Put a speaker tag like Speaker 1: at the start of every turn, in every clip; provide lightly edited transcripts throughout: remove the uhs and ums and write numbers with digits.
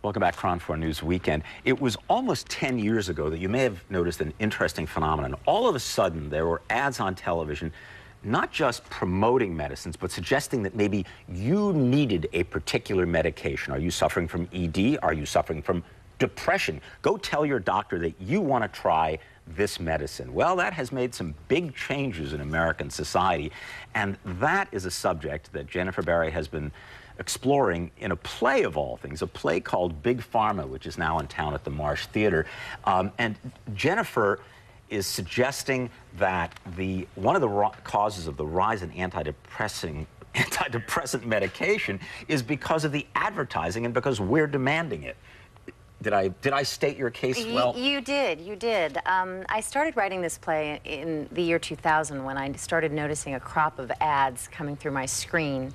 Speaker 1: Welcome back, KRON4 News Weekend. It was almost 10 years ago that you may have noticed an interesting phenomenon. All of a sudden, there were ads on television, not just promoting medicines, but suggesting that maybe you needed a particular medication. Are you suffering from ED? Are you suffering from depression? Go tell your doctor that you want to try this medicine. Well, that has made some big changes in American society, and that is a subject that Jennifer Barry has been exploring in a play of all things, a play called Big Pharma, which is now in town at the Marsh Theater. And Jennifer is suggesting that one of the causes of the rise in antidepressant medication is because of the advertising and because we're demanding it. Did I state your case well?
Speaker 2: You did. I started writing this play in the year 2000 when I started noticing a crop of ads coming through my screen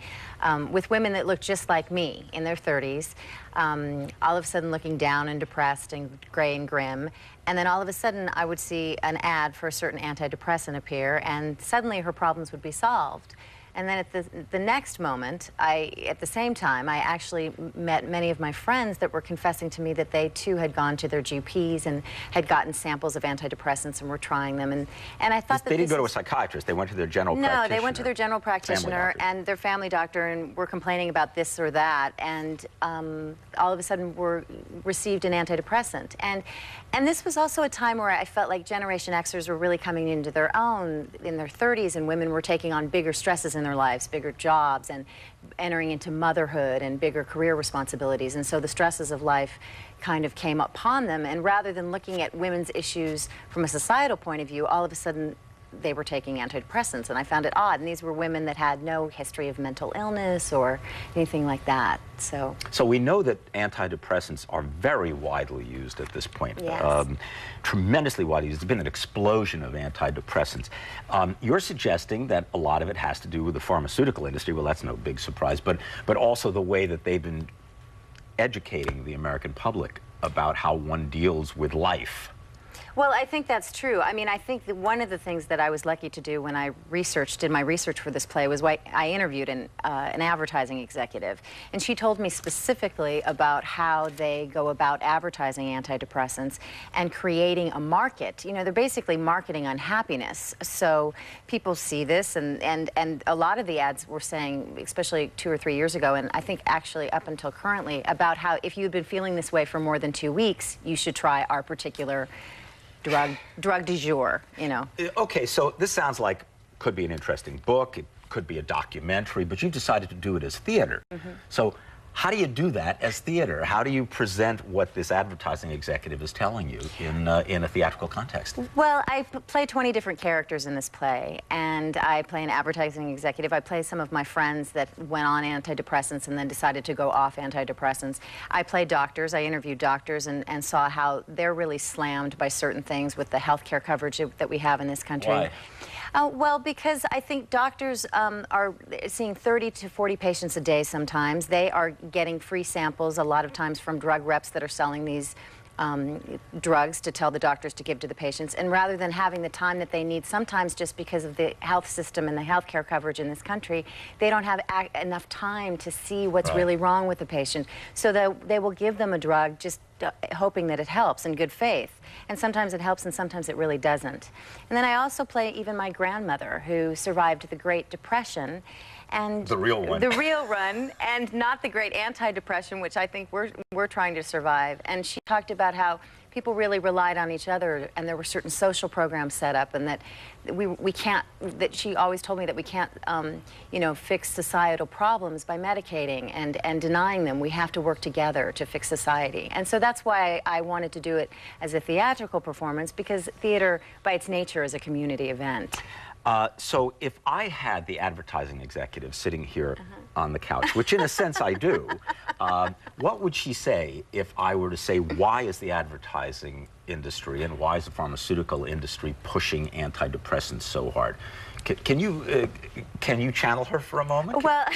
Speaker 2: with women that looked just like me in their 30s, all of a sudden looking down and depressed and gray and grim. And then all of a sudden I would see an ad for a certain antidepressant appear, and suddenly her problems would be solved. And then at the next moment, at the same time, I actually met many of my friends that were confessing to me that they too had gone to their GPs and had gotten samples of antidepressants and were trying them. And I thought that
Speaker 1: they didn't go to a psychiatrist. They went to their general practitioner.
Speaker 2: No, they went to their general practitioner and their family doctor and were complaining about this or that. And all of a sudden received an antidepressant. And this was also a time where I felt like Generation Xers were really coming into their own in their 30s, and women were taking on bigger stresses in their lives, bigger jobs, and entering into motherhood and bigger career responsibilities. And so the stresses of life kind of came upon them, and rather than looking at women's issues from a societal point of view, all of a sudden they were taking antidepressants, and I found it odd. And these were women that had no history of mental illness or anything like that. So
Speaker 1: we know that antidepressants are very widely used at this point.
Speaker 2: Yes.
Speaker 1: Tremendously widely used. There's been an explosion of antidepressants. You're suggesting that a lot of it has to do with the pharmaceutical industry. Well, that's no big surprise, but also the way that they've been educating the American public about how one deals with life.
Speaker 2: Well, I think that's true. I mean, I think that one of the things that I was lucky to do when I did my research for this play was I interviewed an advertising executive, and she told me specifically about how they go about advertising antidepressants and creating a market. You know, they're basically marketing unhappiness. So people see this, and a lot of the ads were saying, especially 2 or 3 years ago, and I think actually up until currently, about how if you've been feeling this way for more than 2 weeks, you should try our particular drug du jour, you know.
Speaker 1: Okay, so this sounds like could be an interesting book, it could be a documentary, but you decided to do it as theater. Mm-hmm. So how do you do that as theater? How do you present what this advertising executive is telling you in a theatrical context?
Speaker 2: Well, I play 20 different characters in this play, and I play an advertising executive. I play some of my friends that went on antidepressants and then decided to go off antidepressants. I play doctors. I interviewed doctors and saw how they're really slammed by certain things with the health care coverage that we have in this country.
Speaker 1: Why?
Speaker 2: Well, because I think doctors are seeing 30 to 40 patients a day sometimes. They are getting free samples a lot of times from drug reps that are selling these drugs to tell the doctors to give to the patients. And rather than having the time that they need, sometimes just because of the health system and the health care coverage in this country, they don't have enough time to see what's really wrong with the patient. So they will give them a drug just hoping that it helps in good faith. And sometimes it helps and sometimes it really doesn't. And then I also play even my grandmother, who survived the Great Depression. And
Speaker 1: the real one.
Speaker 2: The real one, and not the great anti-depression, which I think we're trying to survive. And she talked about how people really relied on each other, and there were certain social programs set up, and that we can't, that she always told me that we can't, you know, fix societal problems by medicating and denying them. We have to work together to fix society. And so that's why I wanted to do it as a theatrical performance, because theater, by its nature, is a community event.
Speaker 1: So if I had the advertising executive sitting here on the couch, which in a sense I do, what would she say if I were to say, why is the advertising industry and why is the pharmaceutical industry pushing antidepressants so hard? Can you channel her for a moment?
Speaker 2: Well,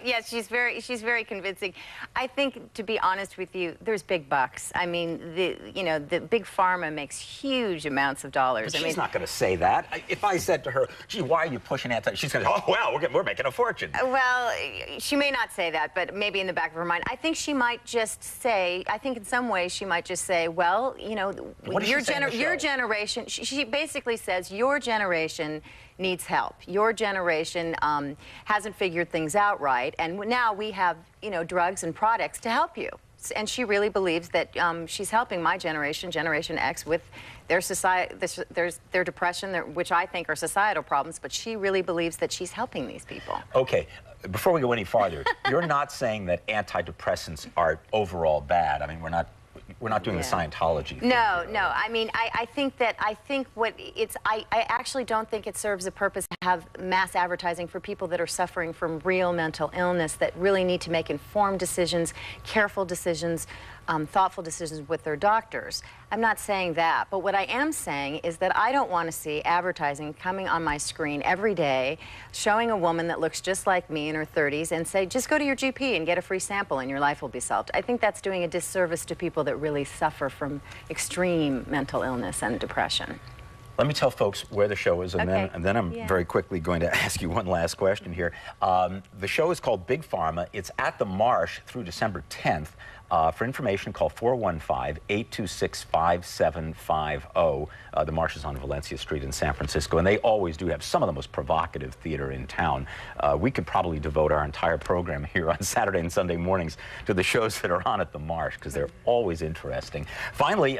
Speaker 2: yes, she's very convincing. I think, to be honest with you, there's big bucks. I mean, the big pharma makes huge amounts of dollars.
Speaker 1: But she's not going to say that. If I said to her, "Gee, why are you pushing anti?" She's going to, "Oh well, we're making a fortune."
Speaker 2: Well, she may not say that, but maybe in the back of her mind, I think she might just say. I think in some ways she might just say, "Well, your generation." She basically says, "Your generation needs help. Your generation hasn't figured things out right, and now we have, drugs and products to help you." And she really believes that she's helping my generation, Generation X, with their society, their depression, which I think are societal problems. But she really believes that she's helping these people.
Speaker 1: Okay, before we go any farther, you're not saying that antidepressants are overall bad. I mean, we're not doing the Scientology thing.
Speaker 2: No. I mean, I think I actually don't think it serves a purpose to have mass advertising for people that are suffering from real mental illness, that really need to make informed decisions, careful decisions, thoughtful decisions with their doctors. I'm not saying that, but what I am saying is that I don't want to see advertising coming on my screen every day showing a woman that looks just like me in her 30s and say, just go to your GP and get a free sample and your life will be solved. I think that's doing a disservice to people that really suffer from extreme mental illness and depression.
Speaker 1: Let me tell folks where the show is, and then I'm very quickly going to ask you one last question here. The show is called Big Pharma. It's at the Marsh through December 10th. For information, call 415-826-5750. The Marsh is on Valencia Street in San Francisco, and they always do have some of the most provocative theater in town. We could probably devote our entire program here on Saturday and Sunday mornings to the shows that are on at the Marsh, because they're always interesting. Finally,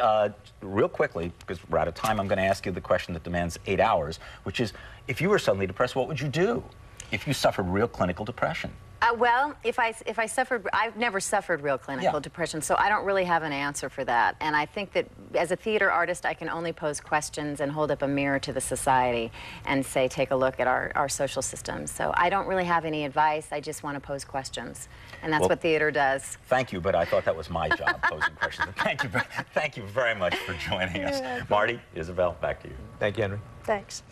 Speaker 1: real quickly, because we're out of time, I'm going to ask you the question that demands 8 hours, which is, if you were suddenly depressed, what would you do if you suffered real clinical depression?
Speaker 2: Well, if I suffered, I've never suffered real clinical depression, so I don't really have an answer for that. And I think that as a theater artist, I can only pose questions and hold up a mirror to the society and say, take a look at our social systems. So I don't really have any advice. I just want to pose questions. And that's what theater does.
Speaker 1: Thank you, but I thought that was my job, posing questions. Thank you very much for joining us. Marty, Isabel, back to you.
Speaker 3: Thank you, Henry.
Speaker 2: Thanks.